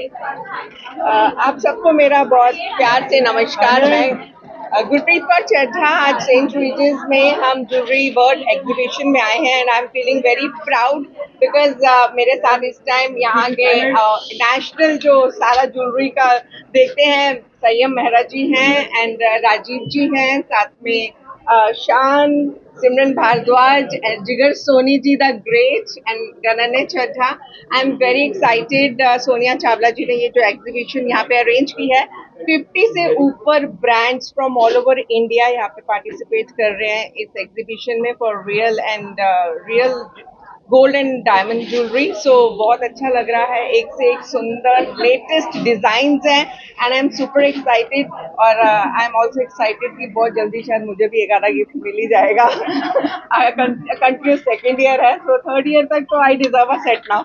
आप सबको मेरा बहुत प्यार से नमस्कार। मैं गुरप्रीत कौर चड्ढा। आज सेंट लुइस में हम ज्वेलरी वर्ल्ड एग्जीबिशन में आए हैं and I am feeling very proud because मेरे साथ इस टाइम यहाँ के नेशनल जो सारा ज्वेलरी का देखते हैं, संयम मेहरा जी हैं एंड राजीव जी हैं, साथ में शान, सिमरन Bharadwaj and Jigar Soni ji the great and गणन्य Chadha. I am very excited. Sonia Chawla ji ने ये जो एग्जीबिशन यहाँ पे अरेंज की है, 50 से ऊपर brands from all over India यहाँ पे पार्टिसिपेट कर रहे हैं इस एग्जीबिशन में for real and real gold and diamond jewellery. So बहुत अच्छा लग रहा है, एक से एक सुंदर लेटेस्ट डिजाइन्स हैं and I am super excited. और आई एम ऑल्सो एक्साइटेड कि बहुत जल्दी शायद मुझे भी एक आधा गिफ्ट मिल ही जाएगा। कंटिन्यू सेकेंड ईयर है, सो थर्ड ईयर तक तो I deserve a set now.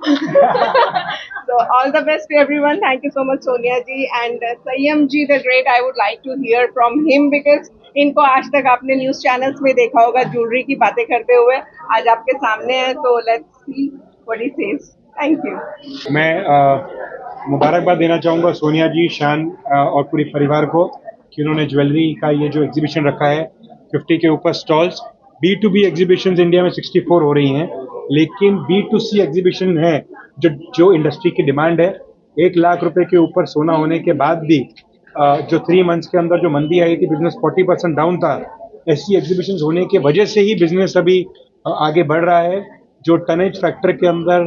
So all the best to everyone. Thank you so much, Sonia ji and Sayyam ji the great. I would like to hear from him because इनको आज तक आपने news channels में देखा होगा jewellery की बातें करते हुए। आज आपके सामने है, तो let's see what he says. Thank you. मैं मुबारकबाद देना चाहूँगा सोनिया जी, शान और पूरे परिवार को कि उन्होंने ज्वेलरी का ये जो एग्जीबिशन रखा है, 50 के ऊपर स्टॉल्स। B2B एग्जीबिशंस इंडिया में 64 हो रही हैं, लेकिन B2C एग्जीबिशन है जो इंडस्ट्री की डिमांड है। 1 लाख रुपए के ऊपर सोना होने के बाद भी जो 3 मंथ्स के अंदर जो मंदी आई थी, बिजनेस 40% डाउन था। ऐसी एग्जीबिशंस होने की वजह से ही बिजनेस अभी आगे बढ़ रहा है। जो टनेज फैक्टर के अंदर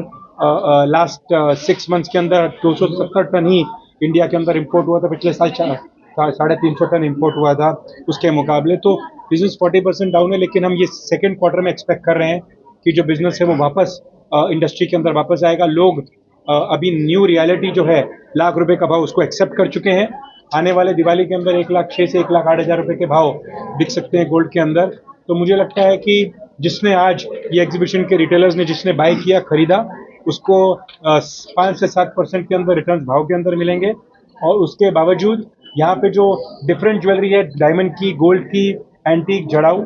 लास्ट 6 मंथ्स के अंदर 270 टन ही इंडिया के अंदर इंपोर्ट हुआ था। पिछले साल 350 टन इंपोर्ट हुआ था उसके मुकाबले। तो बिजनेस 40% डाउन है, लेकिन हम ये सेकेंड क्वार्टर में एक्सपेक्ट कर रहे हैं कि जो बिजनेस है वो वापस इंडस्ट्री के अंदर वापस आएगा। लोग अभी न्यू रियलिटी जो है, लाख रुपए का भाव, उसको एक्सेप्ट कर चुके हैं। आने वाले दिवाली के अंदर 1,06,000 से 1,08,000 रुपए के भाव बिक सकते हैं गोल्ड के अंदर। तो मुझे लगता है कि जिसने आज ये एग्जीबिशन के रिटेलर्स ने जिसने बाय किया, खरीदा, उसको 5 से 7% के अंदर रिटर्न भाव के अंदर मिलेंगे। और उसके बावजूद यहाँ पे जो डिफरेंट ज्वेलरी है, डायमंड की, गोल्ड की, एंटीक, जड़ाऊ,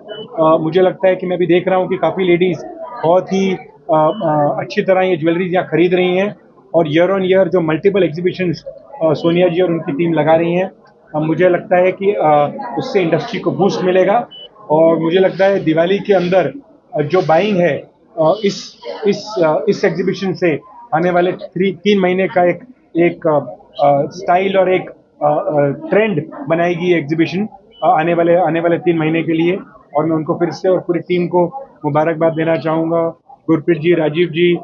मुझे लगता है कि मैं भी देख रहा हूँ कि काफ़ी लेडीज बहुत ही अच्छी तरह ये ज्वेलरीज यहाँ खरीद रही हैं। और ईयर ऑन ईयर जो मल्टीपल एग्जीबिशंस सोनिया जी और उनकी टीम लगा रही हैं, मुझे लगता है कि उससे इंडस्ट्री को बूस्ट मिलेगा। और मुझे लगता है दिवाली के अंदर जो बाइंग है, इस एग्जीबिशन से आने वाले 3 महीने का एक स्टाइल और एक ट्रेंड बनाएगी ये एग्जीबिशन आने वाले 3 महीने के लिए। और मैं उनको फिर से और पूरी टीम को मुबारकबाद देना चाहूँगा। गुरप्रीत जी, राजीव जी,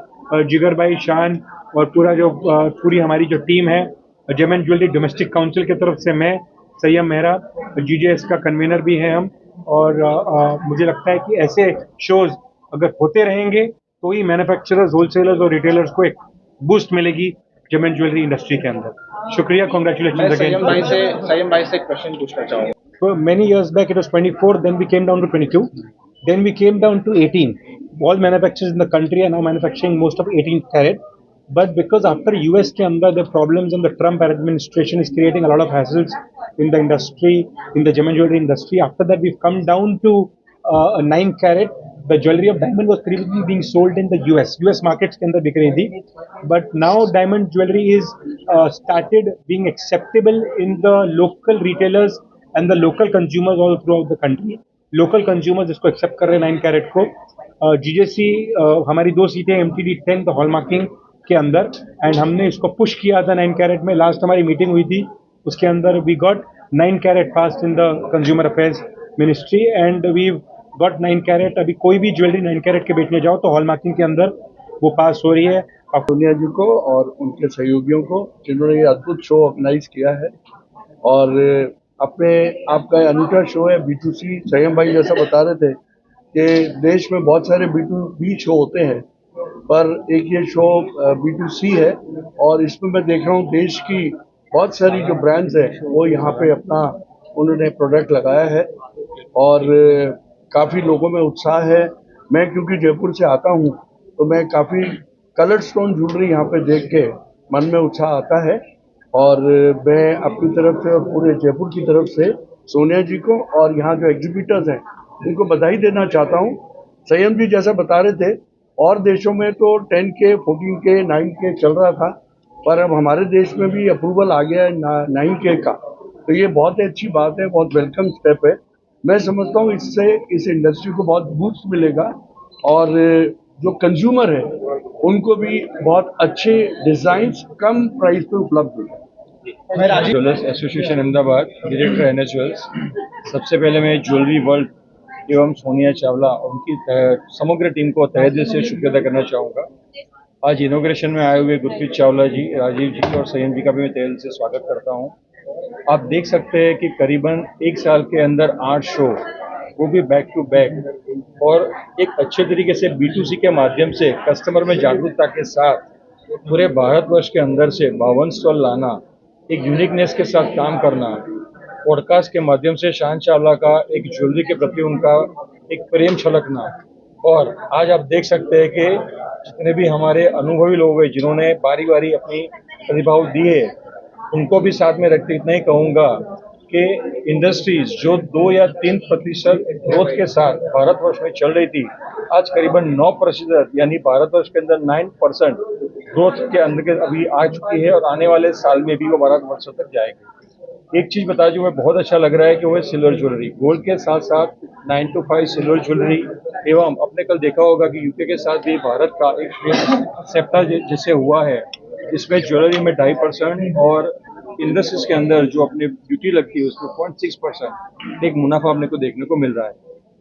जिगर भाई, शान और पूरी हमारी जो टीम है, जेमन ज्वेलरी डोमेस्टिक काउंसिल की तरफ से मैं, संयम मेहरा, GJS का कन्वीनर भी हैं हम। और मुझे लगता है कि ऐसे शोज अगर होते रहेंगे तो ही मैन्युफैक्चरर्स, होलसेलर्स और रिटेलर्स को एक बूस्ट मिलेगी जेमन ज्वेलरी इंडस्ट्री के अंदर। शुक्रिया, कांग्रेचुलेशन अगेन। संयम भाई से एक क्वेश्चन पूछना चाहूँगा। So many years back it was 24, then we came down to 22, then we came down to 18. All manufacturers in the country are now manufacturing most of 18 carat. But because after US के अंदर the problems and the Trump administration is creating a lot of hassles in the industry, in the gem and jewelry industry, after that we've come down to 9 carat. The jewelry of diamond was previously being sold in the US markets के अंदर बिक रही थी, but now diamond jewelry is started being acceptable in the local retailers and the local consumers all throughout the country. Local consumers इसको accept कर रहे हैं 9 carat को। GJC हमारी 2 सीटें MTD 10 तो हॉलमार्किंग के अंदर, एंड हमने इसको पुश किया था 9 कैरेट में। लास्ट हमारी मीटिंग हुई थी, उसके अंदर we got 9 carat pass in the consumer affairs ministry and we got 9 carat. अभी कोई भी ज्वेलरी 9 कैरेट के बेचने जाओ तो हॉलमार्किंग के अंदर वो पास हो रही है। सोनिया जी को और उनके सहयोगियों को जिन्होंने ये अद्भुत शो ऑर्गेनाइज किया है, और अपने आपका अनूठा शो है B2C। संयम भाई जैसा बता रहे थे कि देश में बहुत सारे B2B शो होते हैं, पर एक ये शो B2C है, और इसमें मैं देख रहा हूँ देश की बहुत सारी जो ब्रांड्स हैं वो यहाँ पे अपना उन्होंने प्रोडक्ट लगाया है, और काफ़ी लोगों में उत्साह है। मैं क्योंकि जयपुर से आता हूँ तो मैं काफ़ी कलर्ड स्टोन ज्वेलरी यहाँ पे देख के मन में उत्साह आता है, और मैं अपनी तरफ से और पूरे जयपुर की तरफ से सोनिया जी को और यहाँ जो एग्जीबिटर्स हैं उनको बधाई देना चाहता हूँ। संयम जी जैसा बता रहे थे, और देशों में तो 10K, 14K, 9K चल रहा था, पर अब हमारे देश में भी अप्रूवल आ गया है 9K का, तो ये बहुत ही अच्छी बात है, बहुत वेलकम स्टेप है। मैं समझता हूँ इससे इस इंडस्ट्री को बहुत बूस्ट मिलेगा और जो कंज्यूमर है उनको भी बहुत अच्छे डिजाइन्स कम प्राइस पे उपलब्ध होंगे। Jewellers association Ahmedabad, director NS jewels. सबसे पहले मैं ज्वेलरी वर्ल्ड एवं सोनिया चावला उनकी समग्र टीम को तहे दिल से शुक्रिया अदा करना चाहूँगा। आज इनोग्रेशन में आए हुए गुरप्रीत चावला जी, राजीव जी और संयम जी का भी मैं तहे दिल से स्वागत करता हूँ। आप देख सकते हैं कि करीबन एक साल के अंदर 8 शो, वो भी बैक टू बैक, और एक अच्छे तरीके से B2C के माध्यम से कस्टमर में जागरूकता के साथ पूरे भारतवर्ष के अंदर से 52 स्टॉल लाना, एक यूनिकनेस के साथ काम करना, पॉडकास्ट के माध्यम से शान चावला का एक ज्वेलरी के प्रति उनका एक प्रेम छलकना, और आज आप देख सकते हैं कि जितने भी हमारे अनुभवी लोग हैं जिन्होंने बारी बारी अपनी प्रतिभाव दी है, उनको भी साथ में रखते इतना ही कहूँगा कि इंडस्ट्रीज जो 2 या 3% ग्रोथ के साथ भारतवर्ष में चल रही थी, आज करीबन 9% यानी भारतवर्ष के अंदर 9% ग्रोथ के अंदर अभी आ चुकी है, और आने वाले साल में भी वो भारतवर्ष तक जाएगी। एक चीज बता जो मैं बहुत अच्छा लग रहा है कि वो है सिल्वर ज्वेलरी, गोल्ड के साथ साथ 9 to 5 सिल्वर ज्वेलरी, एवं आपने कल देखा होगा कि यूके के साथ भी भारत का एक सेप्टा जिसे हुआ है, इसमें ज्वेलरी में 2.5% और इंडस्ट्रीज के अंदर जो अपने ड्यूटी लगती है उसमें 0.6% एक मुनाफा अपने को देखने को मिल रहा है।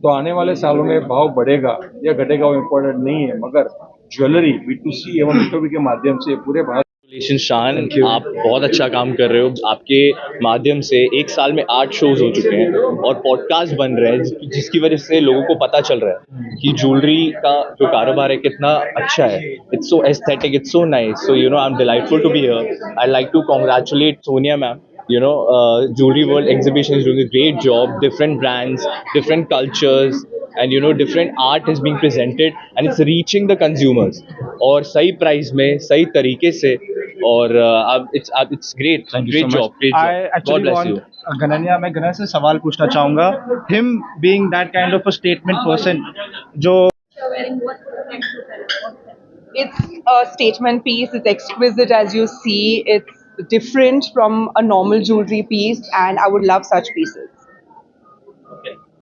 तो आने वाले सालों में भाव बढ़ेगा या घटेगा वो इम्पोर्टेंट नहीं है, मगर ज्वेलरी B2C एवं B2B के माध्यम से पूरे भारत। Congratulations, शान, आप बहुत अच्छा काम कर रहे हो। आपके माध्यम से एक साल में 8 शोज हो चुके हैं और पॉडकास्ट बन रहे हैं, जिसकी वजह से लोगों को पता चल रहा है कि ज्वेलरी का जो कारोबार है कितना अच्छा है। It's so aesthetic, it's so nice. So I am delightful to be here. I like to congratulate Sonia ma'am. Jewelry World Exhibition is doing a great job. Different brands, different cultures, and different art is being presented, and it's reaching the consumers. और सही price में, सही तरीके से, और it's great. Great job. Great job. God bless you. गनन्या, मैं गनन्या से सवाल पूछना चाहूँगा। Him being that kind of a statement person, जो It's a statement piece. It's exquisite, as you see. It's different from a normal jewelry piece, and I would love such pieces.